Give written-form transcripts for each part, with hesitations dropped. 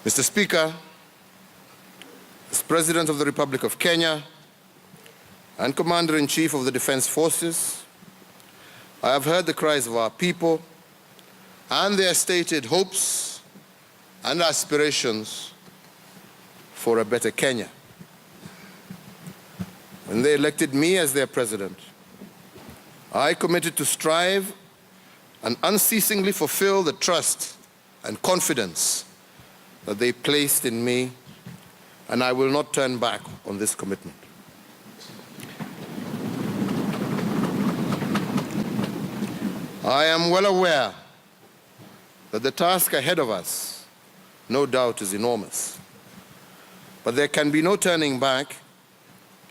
Mr. Speaker, as President of the Republic of Kenya and Commander-in-Chief of the Defense Forces, I have heard the cries of our people and their stated hopes and aspirations for a better Kenya. When they elected me as their president, I committed to strive and unceasingly fulfill the trust and confidence that they placed in me, and I will not turn back on this commitment. I am well aware that the task ahead of us, no doubt, is enormous. But there can be no turning back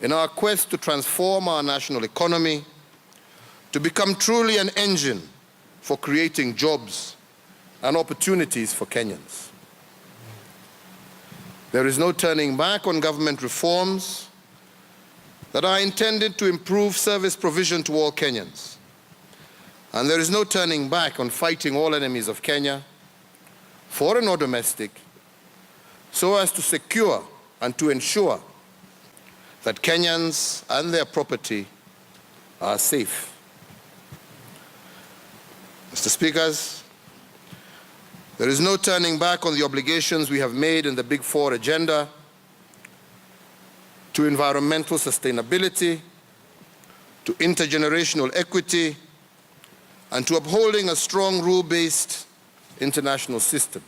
in our quest to transform our national economy to become truly an engine for creating jobs and opportunities for Kenyans. There is no turning back on government reforms that are intended to improve service provision to all Kenyans. And there is no turning back on fighting all enemies of Kenya, foreign or domestic, so as to secure and to ensure that Kenyans and their property are safe. Mr. Speakers, there is no turning back on the obligations we have made in the Big Four agenda to environmental sustainability, to intergenerational equity, and to upholding a strong rule-based international system.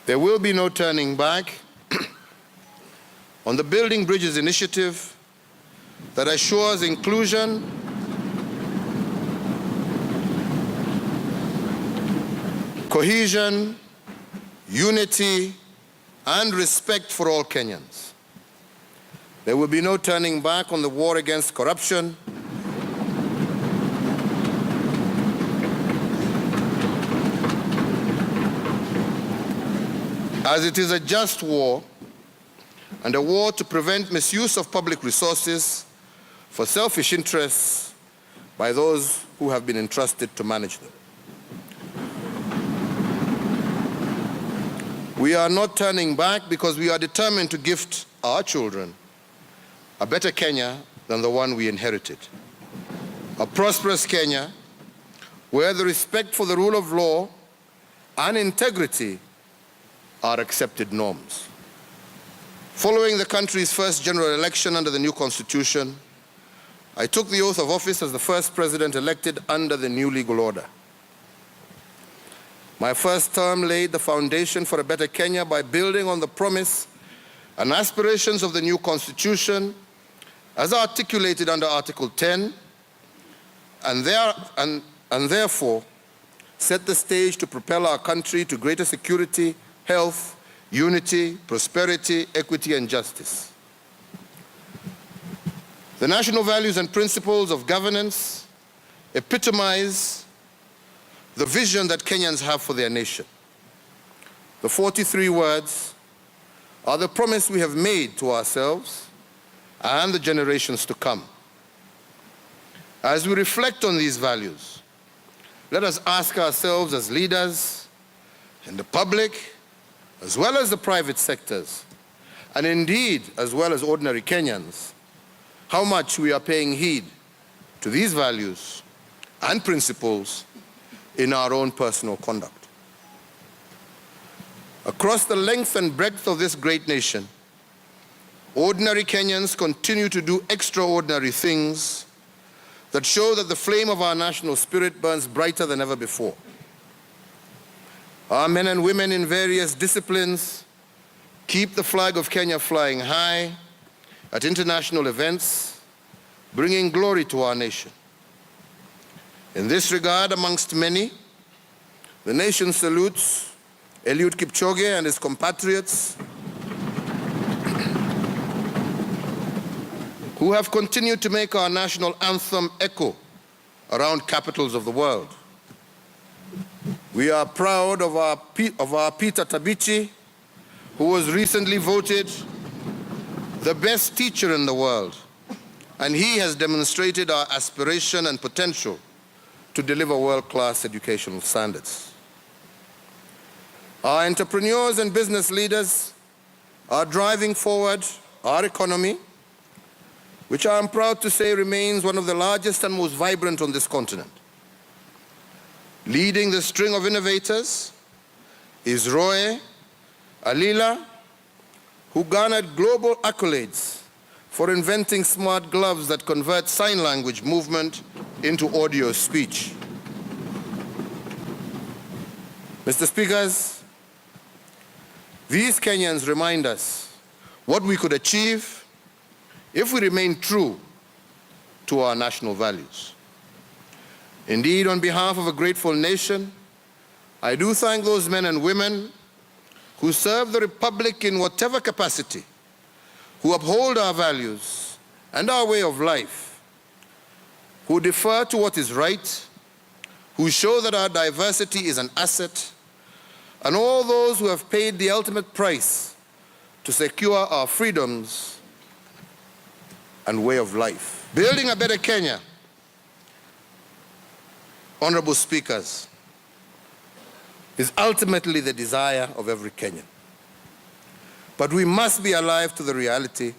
There will be no turning back on the Building Bridges initiative that assures inclusion, cohesion, unity, and respect for all Kenyans. There will be no turning back on the war against corruption, as it is a just war and a war to prevent misuse of public resources for selfish interests by those who have been entrusted to manage them. We are not turning back because we are determined to gift our children a better Kenya than the one we inherited. A prosperous Kenya where the respect for the rule of law and integrity are accepted norms. Following the country's first general election under the new constitution, I took the oath of office as the first president elected under the new legal order. My first term laid the foundation for a better Kenya by building on the promise and aspirations of the new constitution as articulated under Article 10, and therefore set the stage to propel our country to greater security, health, unity, prosperity, equity, and justice. The national values and principles of governance epitomize the vision that Kenyans have for their nation. The 43 words are the promise we have made to ourselves and the generations to come. As we reflect on these values, let us ask ourselves as leaders in the public, as well as the private sectors, and indeed as well as ordinary Kenyans, how much we are paying heed to these values and principles in our own personal conduct. Across the length and breadth of this great nation, ordinary Kenyans continue to do extraordinary things that show that the flame of our national spirit burns brighter than ever before. Our men and women in various disciplines keep the flag of Kenya flying high at international events, bringing glory to our nation. In this regard, amongst many, the nation salutes Eliud Kipchoge and his compatriots who have continued to make our national anthem echo around capitals of the world. We are proud of our Peter Tabichi, who was recently voted the best teacher in the world, and he has demonstrated our aspiration and potential to deliver world-class educational standards. Our entrepreneurs and business leaders are driving forward our economy, which I am proud to say remains one of the largest and most vibrant on this continent. Leading the string of innovators is Roy Alila, who garnered global accolades for inventing smart gloves that convert sign language movement into audio speech. Mr. Speakers, these Kenyans remind us what we could achieve if we remain true to our national values. Indeed, on behalf of a grateful nation, I do thank those men and women who serve the Republic in whatever capacity, who uphold our values and our way of life, who defer to what is right, who show that our diversity is an asset, and all those who have paid the ultimate price to secure our freedoms and way of life. Building a better Kenya, honorable speakers, is ultimately the desire of every Kenyan. But we must be alive to the reality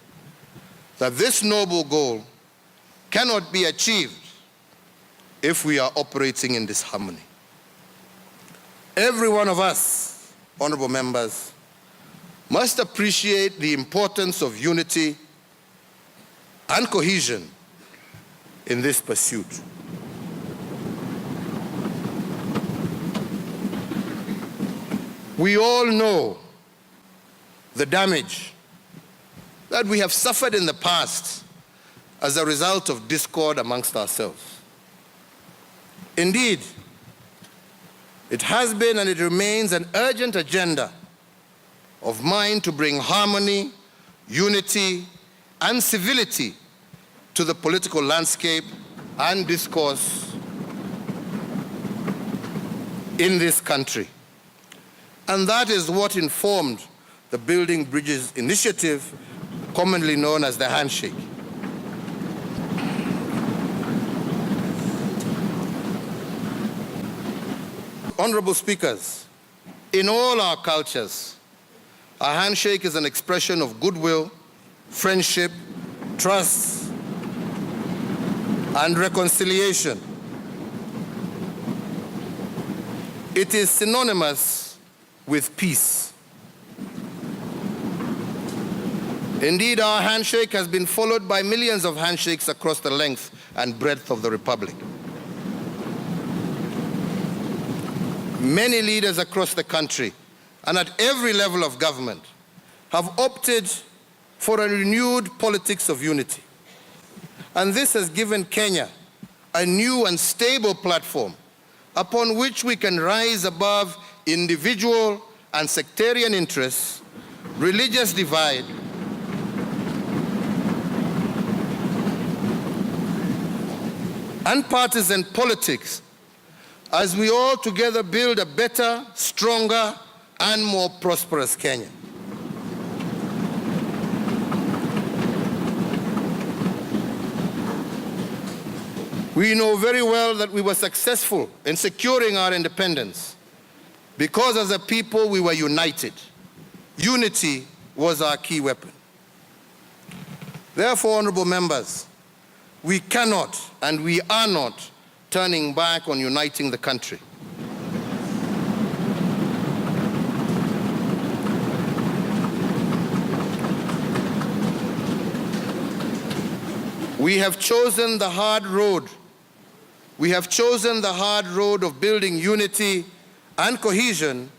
that this noble goal cannot be achieved if we are operating in disharmony. Every one of us, honorable members, must appreciate the importance of unity and cohesion in this pursuit. We all know the damage that we have suffered in the past as a result of discord amongst ourselves. Indeed, it has been and it remains an urgent agenda of mine to bring harmony, unity, and civility to the political landscape and discourse in this country. And that is what informed the Building Bridges initiative, commonly known as the handshake. Honorable speakers, in all our cultures, a handshake is an expression of goodwill, friendship, trust, and reconciliation. It is synonymous with peace. Indeed, our handshake has been followed by millions of handshakes across the length and breadth of the Republic. Many leaders across the country and at every level of government have opted for a renewed politics of unity. And this has given Kenya a new and stable platform upon which we can rise above individual and sectarian interests, religious divide, and partisan politics as we all together build a better, stronger, and more prosperous Kenya. We know very well that we were successful in securing our independence because as a people we were united. Unity was our key weapon. Therefore, honorable members, we cannot and we are not turning back on uniting the country. We have chosen the hard road. We have chosen the hard road of building unity and cohesion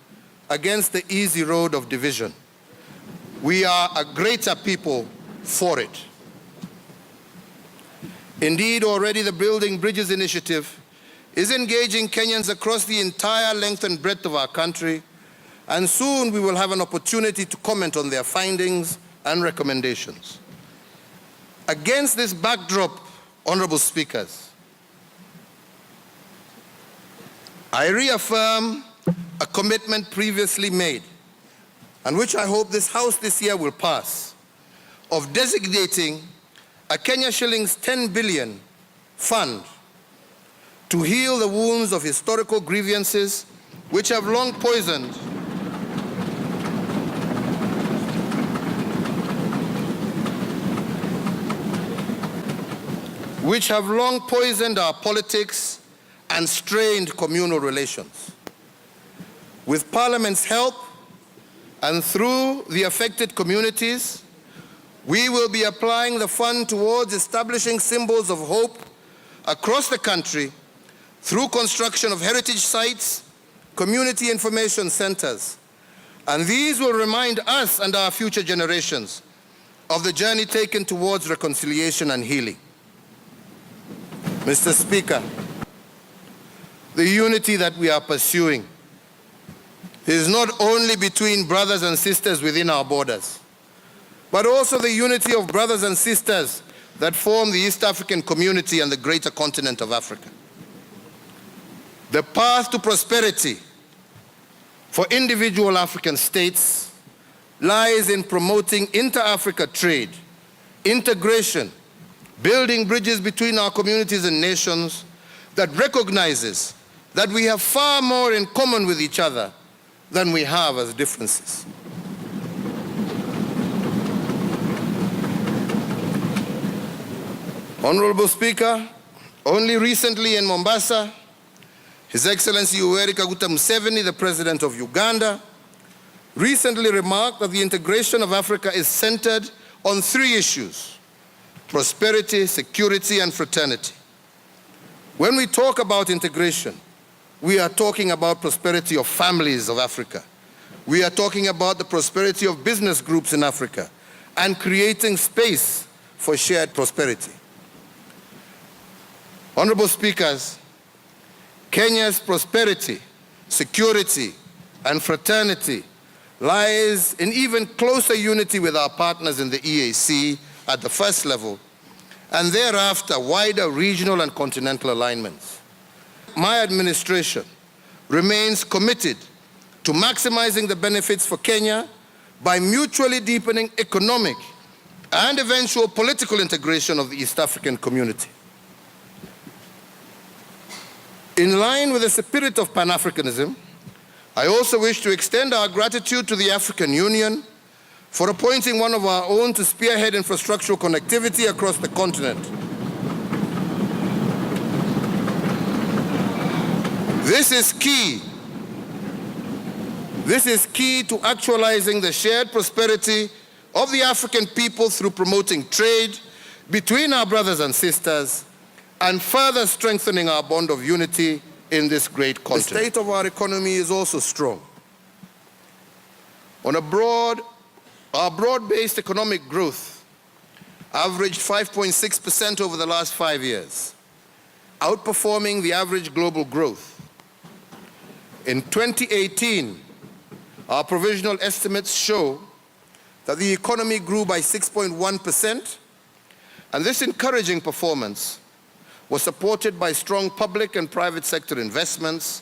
against the easy road of division. We are a greater people for it. Indeed, already the Building Bridges initiative is engaging Kenyans across the entire length and breadth of our country, and soon we will have an opportunity to comment on their findings and recommendations. Against this backdrop, honorable speakers, I reaffirm a commitment previously made, and which I hope this House this year will pass, of designating a Kenya shillings 10 billion fund to heal the wounds of historical grievances which have long poisoned which have long poisoned our politics and strained communal relations. With Parliament's help and through the affected communities, we will be applying the fund towards establishing symbols of hope across the country through construction of heritage sites, community information centers. And these will remind us and our future generations of the journey taken towards reconciliation and healing. Mr. Speaker, the unity that we are pursuing is not only between brothers and sisters within our borders, but also the unity of brothers and sisters that form the East African community and the greater continent of Africa. The path to prosperity for individual African states lies in promoting inter-Africa trade, integration, building bridges between our communities and nations that recognizes that we have far more in common with each other than we have as differences. Honorable Speaker, only recently in Mombasa, His Excellency Yoweri Kaguta Museveni, the President of Uganda, recently remarked that the integration of Africa is centered on three issues: prosperity, security, and fraternity. When we talk about integration, we are talking about prosperity of families of Africa. We are talking about the prosperity of business groups in Africa and creating space for shared prosperity. Honorable Speakers, Kenya's prosperity, security, and fraternity lies in even closer unity with our partners in the EAC at the first level, and thereafter wider regional and continental alignments. My administration remains committed to maximizing the benefits for Kenya by mutually deepening economic and eventual political integration of the East African community. In line with the spirit of Pan-Africanism, I also wish to extend our gratitude to the African Union for appointing one of our own to spearhead infrastructural connectivity across the continent. This is key. This is key to actualizing the shared prosperity of the African people through promoting trade between our brothers and sisters and further strengthening our bond of unity in this great continent. The state of our economy is also strong. Our broad-based economic growth averaged 5.6% over the last 5 years, outperforming the average global growth. In 2018, our provisional estimates show that the economy grew by 6.1%, and this encouraging performance was supported by strong public and private sector investments,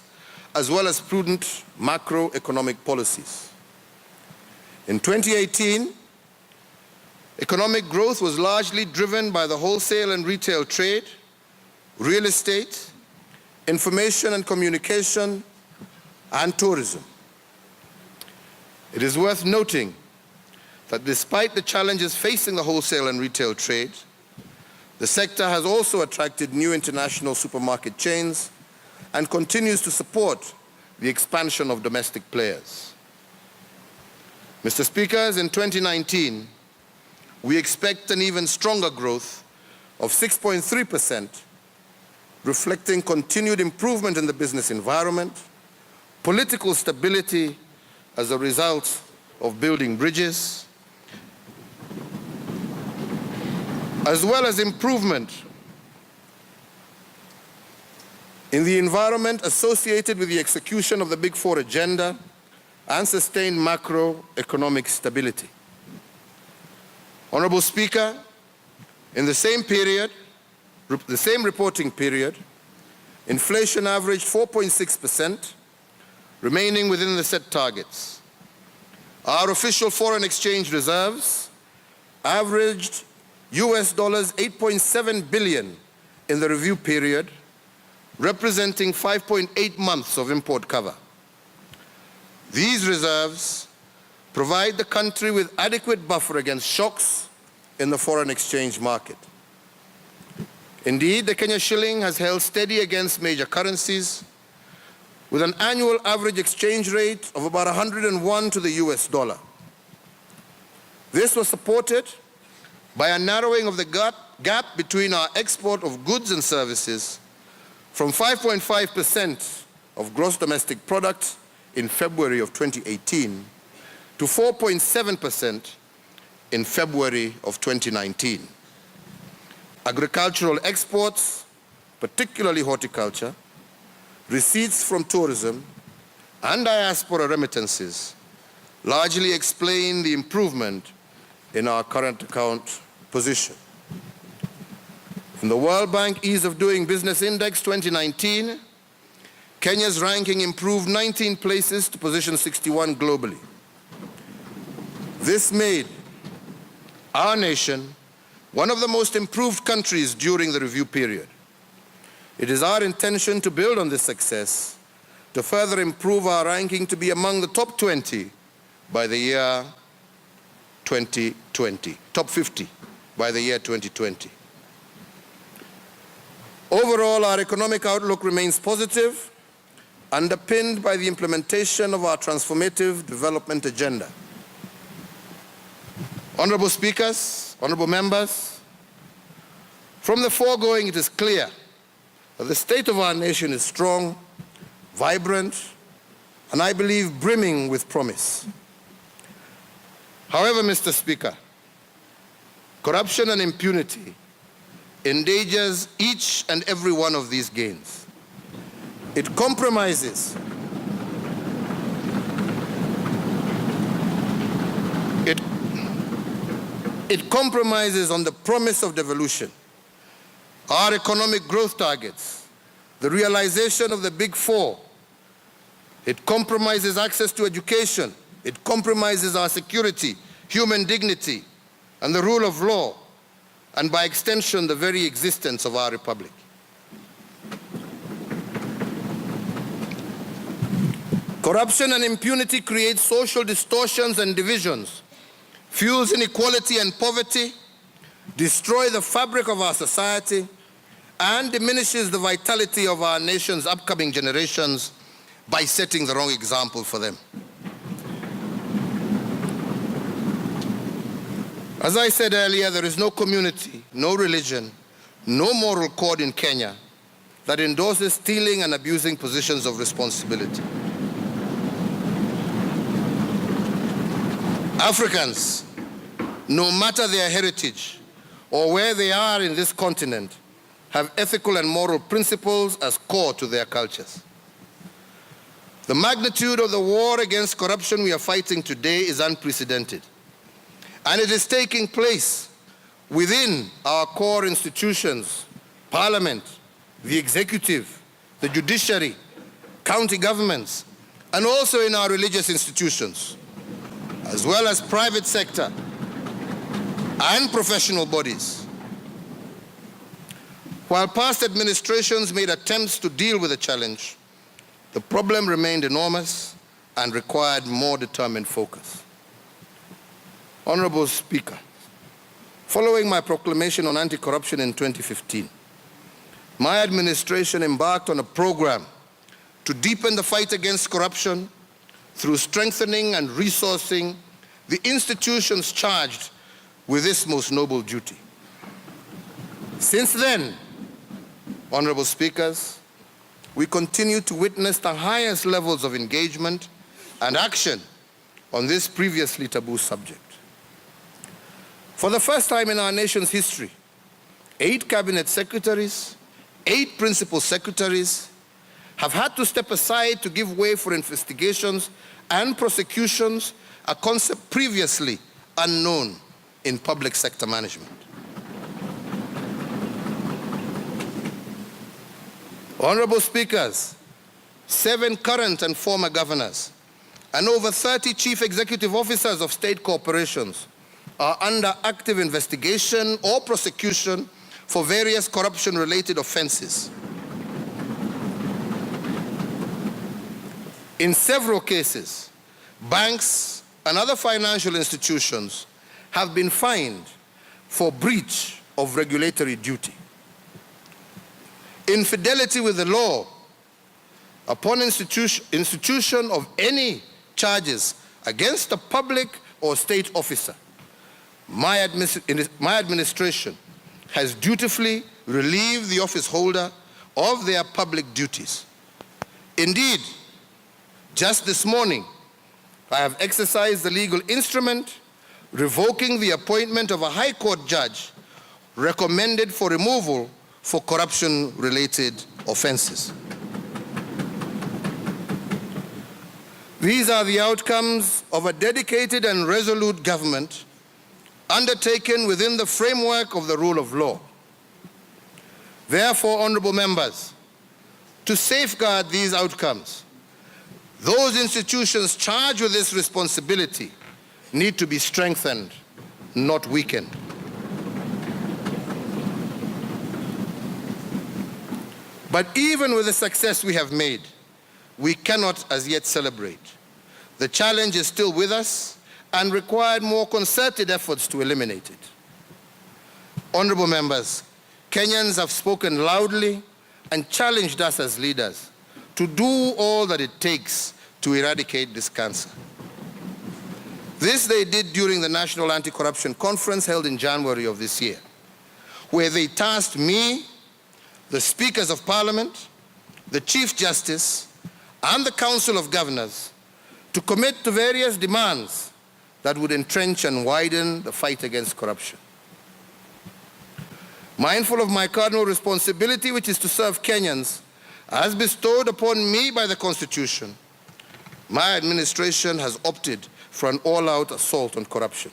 as well as prudent macroeconomic policies. In 2018, economic growth was largely driven by the wholesale and retail trade, real estate, information and communication, and tourism. It is worth noting that despite the challenges facing the wholesale and retail trade, the sector has also attracted new international supermarket chains and continues to support the expansion of domestic players. Mr. Speakers, in 2019, we expect an even stronger growth of 6.3%, reflecting continued improvement in the business environment, political stability as a result of building bridges, as well as improvement in the environment associated with the execution of the Big Four agenda and sustained macroeconomic stability. Honorable Speaker, in the same period, the same reporting period, inflation averaged 4.6%, remaining within the set targets. Our official foreign exchange reserves averaged US $8.7 billion in the review period, representing 5.8 months of import cover. These reserves provide the country with adequate buffer against shocks in the foreign exchange market. Indeed, the Kenya shilling has held steady against major currencies, with an annual average exchange rate of about 101 to the US dollar. This was supported by a narrowing of the gap between our export of goods and services from 5.5% of gross domestic product in February of 2018 to 4.7% in February of 2019. Agricultural exports, particularly horticulture, receipts from tourism, and diaspora remittances largely explain the improvement in our current account position. From the World Bank Ease of Doing Business Index 2019, Kenya's ranking improved 19 places to position 61 globally. This made our nation one of the most improved countries during the review period. It is our intention to build on this success to further improve our ranking to be among the top 20 by the year 2020, top 50 by the year 2020. Overall, our economic outlook remains positive, underpinned by the implementation of our transformative development agenda. Honorable Speakers, honorable members, from the foregoing it is clear that the state of our nation is strong, vibrant, and I believe brimming with promise. However, Mr. Speaker, corruption and impunity endangers each and every one of these gains. It compromises on the promise of devolution, our economic growth targets, the realization of the Big Four. It compromises access to education. It compromises our security, human dignity, and the rule of law, and by extension, the very existence of our republic. Corruption and impunity create social distortions and divisions, fuels inequality and poverty, destroy the fabric of our society, and diminishes the vitality of our nation's upcoming generations by setting the wrong example for them. As I said earlier, there is no community, no religion, no moral code in Kenya that endorses stealing and abusing positions of responsibility. Africans, no matter their heritage or where they are in this continent, have ethical and moral principles as core to their cultures. The magnitude of the war against corruption we are fighting today is unprecedented. And it is taking place within our core institutions, Parliament, the executive, the judiciary, county governments, and also in our religious institutions, as well as private sector and professional bodies. While past administrations made attempts to deal with the challenge, the problem remained enormous and required more determined focus. Honorable Speaker, following my proclamation on anti-corruption in 2015, my administration embarked on a program to deepen the fight against corruption through strengthening and resourcing the institutions charged with this most noble duty. Since then, honorable speakers, we continue to witness the highest levels of engagement and action on this previously taboo subject. For the first time in our nation's history, 8 cabinet secretaries, 8 principal secretaries have had to step aside to give way for investigations and prosecutions, a concept previously unknown in public sector management. Honorable Speakers, 7 current and former governors and over 30 chief executive officers of state corporations are under active investigation or prosecution for various corruption-related offenses. In several cases, banks and other financial institutions have been fined for breach of regulatory duty. infidelity with the law, upon institution of any charges against a public or state officer, my administration has dutifully relieved the office holder of their public duties. Indeed, just this morning, I have exercised the legal instrument revoking the appointment of a High Court judge recommended for removal for corruption-related offenses. These are the outcomes of a dedicated and resolute government undertaken within the framework of the rule of law. Therefore, honorable members, to safeguard these outcomes, those institutions charged with this responsibility need to be strengthened, not weakened. But even with the success we have made, we cannot as yet celebrate. The challenge is still with us and required more concerted efforts to eliminate it. Honorable members, Kenyans have spoken loudly and challenged us as leaders to do all that it takes to eradicate this cancer. This they did during the National Anti-Corruption Conference held in January of this year, where they tasked me, the Speakers of Parliament, the Chief Justice, and the Council of Governors to commit to various demands that would entrench and widen the fight against corruption. Mindful of my cardinal responsibility, which is to serve Kenyans, as bestowed upon me by the Constitution, my administration has opted for an all-out assault on corruption.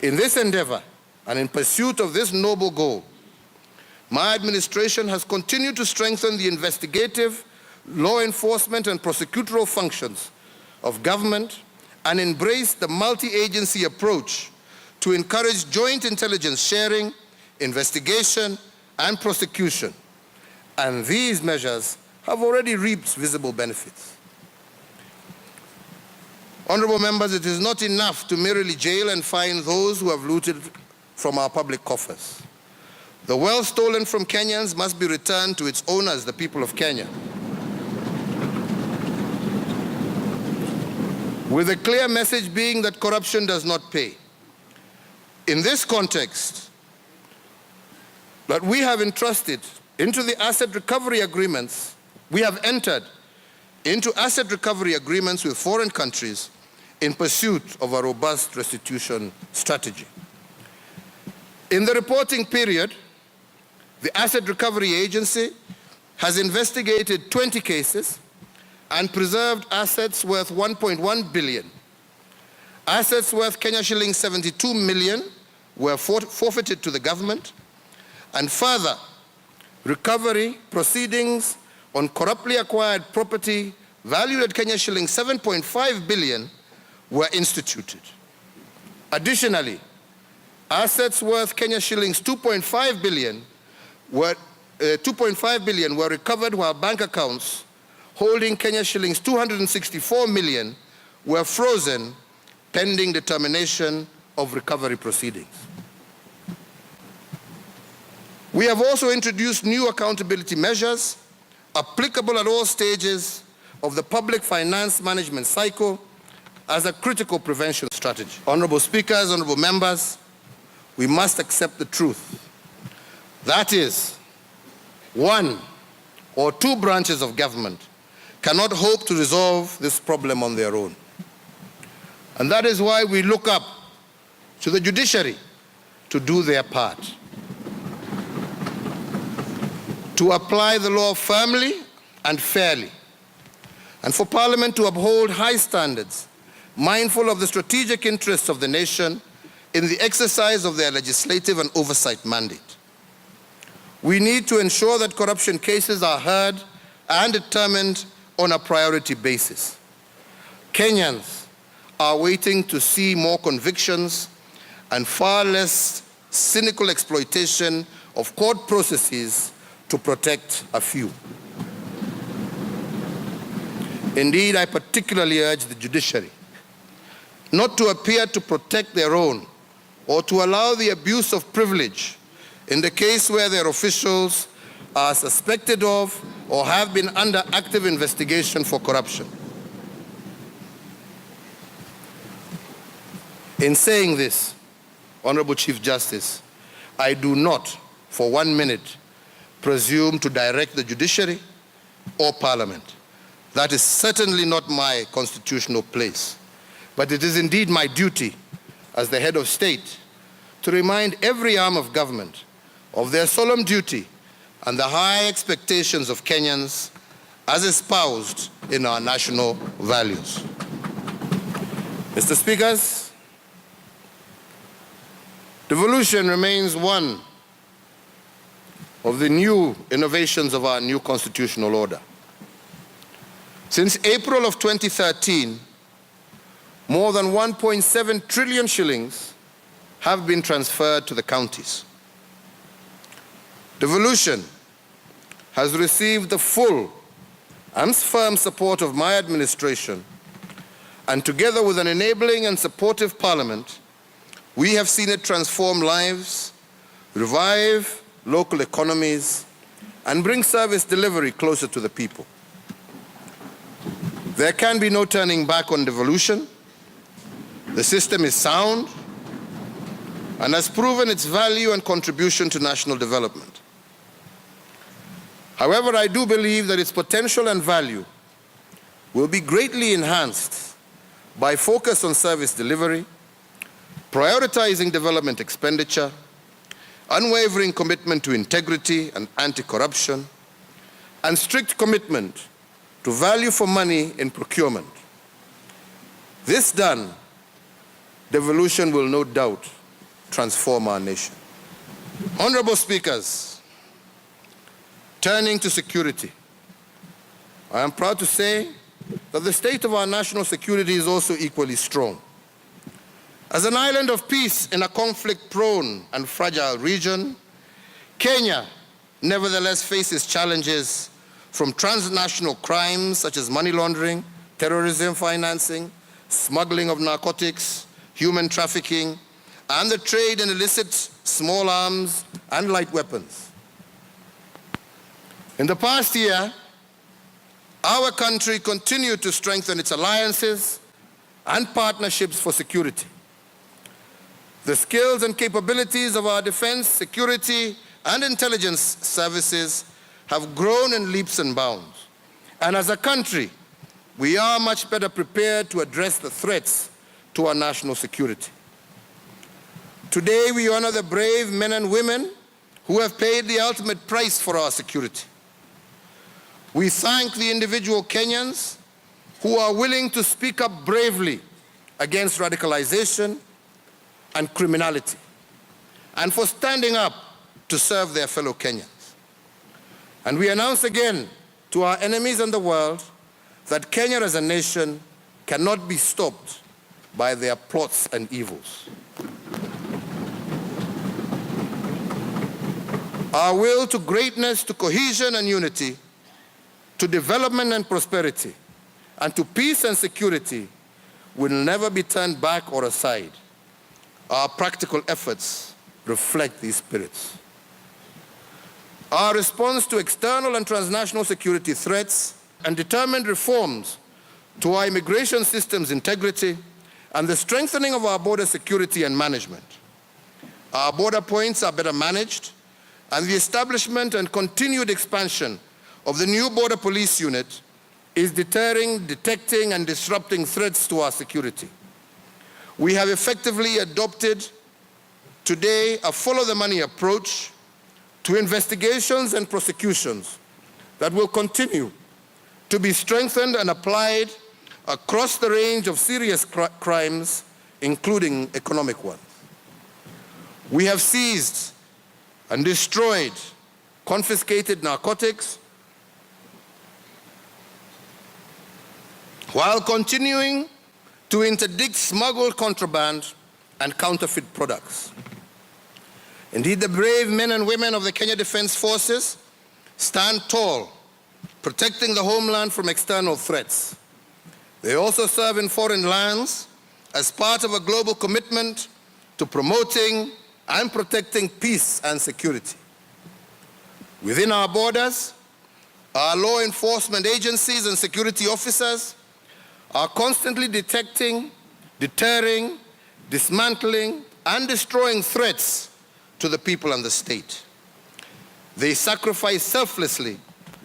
In this endeavor and in pursuit of this noble goal, my administration has continued to strengthen the investigative, law enforcement, and prosecutorial functions of government and embrace the multi-agency approach to encourage joint intelligence sharing, investigation, and prosecution. And these measures have already reaped visible benefits. Honorable members, it is not enough to merely jail and fine those who have looted from our public coffers. The wealth stolen from Kenyans must be returned to its owners, the people of Kenya, with a clear message being that corruption does not pay. In this context, that we have entrusted into the asset recovery agreements, we have entered into asset recovery agreements with foreign countries in pursuit of a robust restitution strategy. In the reporting period, the Asset Recovery Agency has investigated 20 cases and preserved assets worth 1.1 billion. Assets worth Kenya shillings 72 million were forfeited to the government, and further recovery proceedings on corruptly acquired property valued at Kenya shillings 7.5 billion were instituted. Additionally, assets worth Kenya shillings 2.5 billion were recovered, while bank accounts holding Kenya shillings 264 million were frozen pending determination of recovery proceedings. We have also introduced new accountability measures applicable at all stages of the public finance management cycle as a critical prevention strategy. Honorable Speakers, honorable members, we must accept the truth. That is, one or two branches of government cannot hope to resolve this problem on their own. And that is why we look up to the judiciary to do their part, to apply the law firmly and fairly, and for Parliament to uphold high standards, mindful of the strategic interests of the nation in the exercise of their legislative and oversight mandate. We need to ensure that corruption cases are heard and determined on a priority basis. Kenyans are waiting to see more convictions and far less cynical exploitation of court processes to protect a few. Indeed, I particularly urge the judiciary not to appear to protect their own or to allow the abuse of privilege in the case where their officials are suspected of or have been under active investigation for corruption. In saying this, Honorable Chief Justice, I do not, for 1 minute, presume to direct the judiciary or Parliament. That is certainly not my constitutional place. But it is indeed my duty as the head of state to remind every arm of government of their solemn duty and the high expectations of Kenyans as espoused in our national values. Mr. Speakers, devolution remains one of the new innovations of our new constitutional order. Since April of 2013, more than 1.7 trillion shillings have been transferred to the counties. Devolution has received the full and firm support of my administration, and together with an enabling and supportive Parliament, we have seen it transform lives, revive local economies, and bring service delivery closer to the people. There can be no turning back on devolution. The system is sound and has proven its value and contribution to national development. However, I do believe that its potential and value will be greatly enhanced by focus on service delivery, prioritizing development expenditure, unwavering commitment to integrity and anti-corruption, and strict commitment to value for money in procurement. This done, devolution will no doubt transform our nation. Honorable Speakers, turning to security, I am proud to say that the state of our national security is also equally strong. As an island of peace in a conflict-prone and fragile region, Kenya nevertheless faces challenges from transnational crimes such as money laundering, terrorism financing, smuggling of narcotics, human trafficking, and the trade in illicit small arms and light weapons. In the past year, our country continued to strengthen its alliances and partnerships for security. The skills and capabilities of our defense, security, and intelligence services have grown in leaps and bounds. And as a country, we are much better prepared to address the threats to our national security. Today, we honor the brave men and women who have paid the ultimate price for our security. We thank the individual Kenyans who are willing to speak up bravely against radicalization and criminality, and for standing up to serve their fellow Kenyans. And we announce again to our enemies in the world that Kenya as a nation cannot be stopped by their plots and evils. Our will to greatness, to cohesion and unity, to development and prosperity, and to peace and security will never be turned back or aside. Our practical efforts reflect these spirits. Our response to external and transnational security threats and determined reforms to our immigration system's integrity and the strengthening of our border security and management. Our border points are better managed, and the establishment and continued expansion of the new border police unit is deterring, detecting, and disrupting threats to our security. We have effectively adopted today a follow-the-money approach to investigations and prosecutions that will continue to be strengthened and applied across the range of serious crimes, including economic ones. We have seized and destroyed confiscated narcotics while continuing to interdict smuggled contraband and counterfeit products. Indeed, the brave men and women of the Kenya Defense Forces stand tall, protecting the homeland from external threats. They also serve in foreign lands as part of a global commitment to promoting and protecting peace and security. Within our borders, our law enforcement agencies and security officers are constantly detecting, deterring, dismantling, and destroying threats to the people and the state. They sacrifice selflessly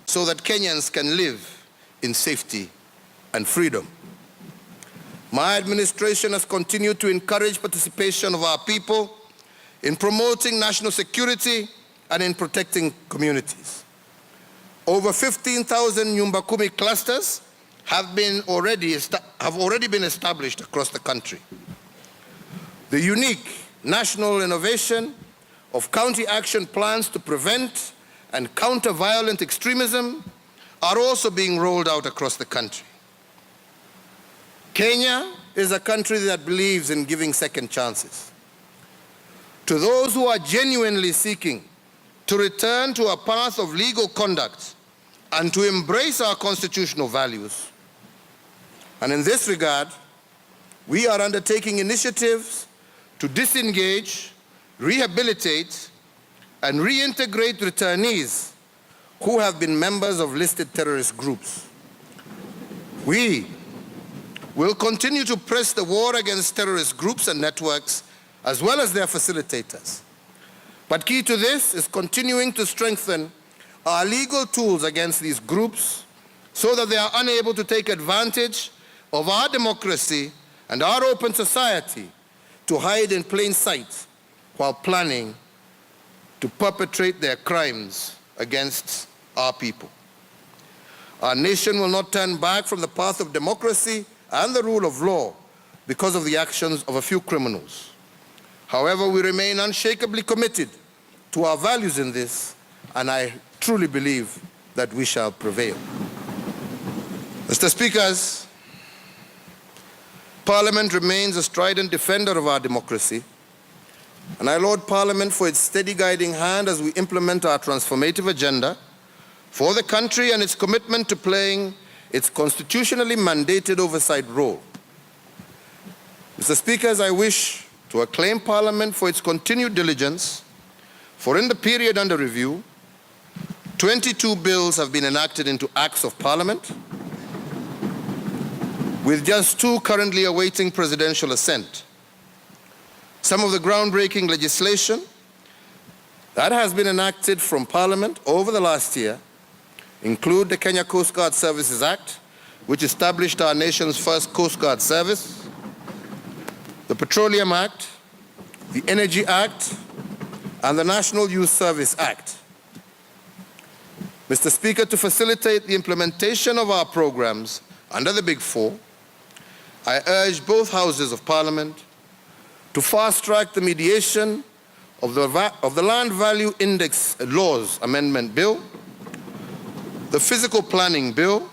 so that Kenyans can live in safety and freedom. My administration has continued to encourage participation of our people in promoting national security and in protecting communities. Over 15,000 Nyumba Kumi clusters have already been established across the country. The unique national innovation of county action plans to prevent and counter violent extremism are also being rolled out across the country. Kenya is a country that believes in giving second chances. To those who are genuinely seeking to return to a path of legal conduct and to embrace our constitutional values. And in this regard, we are undertaking initiatives to disengage, rehabilitate, and reintegrate returnees who have been members of listed terrorist groups. We will continue to press the war against terrorist groups and networks, as well as their facilitators. But key to this is continuing to strengthen our legal tools against these groups so that they are unable to take advantage of our democracy and our open society to hide in plain sight while planning to perpetrate their crimes against our people. Our nation will not turn back from the path of democracy and the rule of law because of the actions of a few criminals. However, we remain unshakably committed to our values in this, and I truly believe that we shall prevail. Mr. Speakers, Parliament remains a strident defender of our democracy, and I laud Parliament for its steady guiding hand as we implement our transformative agenda for the country and its commitment to playing its constitutionally mandated oversight role. Mr. Speakers, I wish to acclaim Parliament for its continued diligence, for in the period under review, 22 bills have been enacted into Acts of Parliament, with just 2 currently awaiting presidential assent. Some of the groundbreaking legislation that has been enacted from Parliament over the last year include the Kenya Coast Guard Services Act, which established our nation's first Coast Guard service, the Petroleum Act, the Energy Act, and the National Youth Service Act. Mr. Speaker, to facilitate the implementation of our programs under the Big Four, I urge both houses of Parliament to fast-track the mediation of the Land Value Index Laws Amendment Bill, the Physical Planning Bill,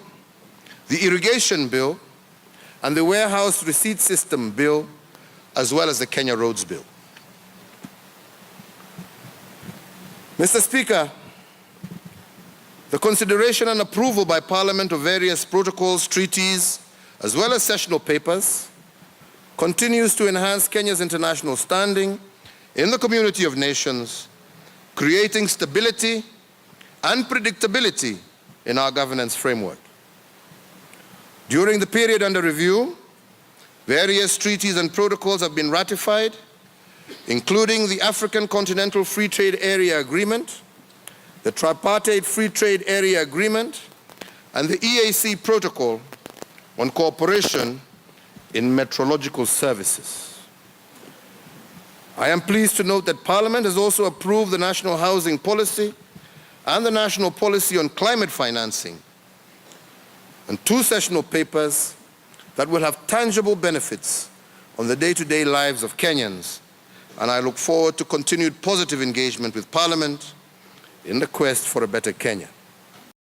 the Irrigation Bill, and the Warehouse Receipt System Bill, as well as the Kenya Roads Bill. Mr. Speaker, the consideration and approval by Parliament of various protocols, treaties, as well as sessional papers continues to enhance Kenya's international standing in the community of nations, creating stability and predictability in our governance framework. During the period under review, various treaties and protocols have been ratified, including the African Continental Free Trade Area Agreement, the Tripartite Free Trade Area Agreement, and the EAC Protocol on Cooperation in Meteorological Services. I am pleased to note that Parliament has also approved the National Housing Policy and the National Policy on Climate Financing, and 2 sessional papers that will have tangible benefits on the day-to-day lives of Kenyans, and I look forward to continued positive engagement with Parliament in the quest for a better Kenya.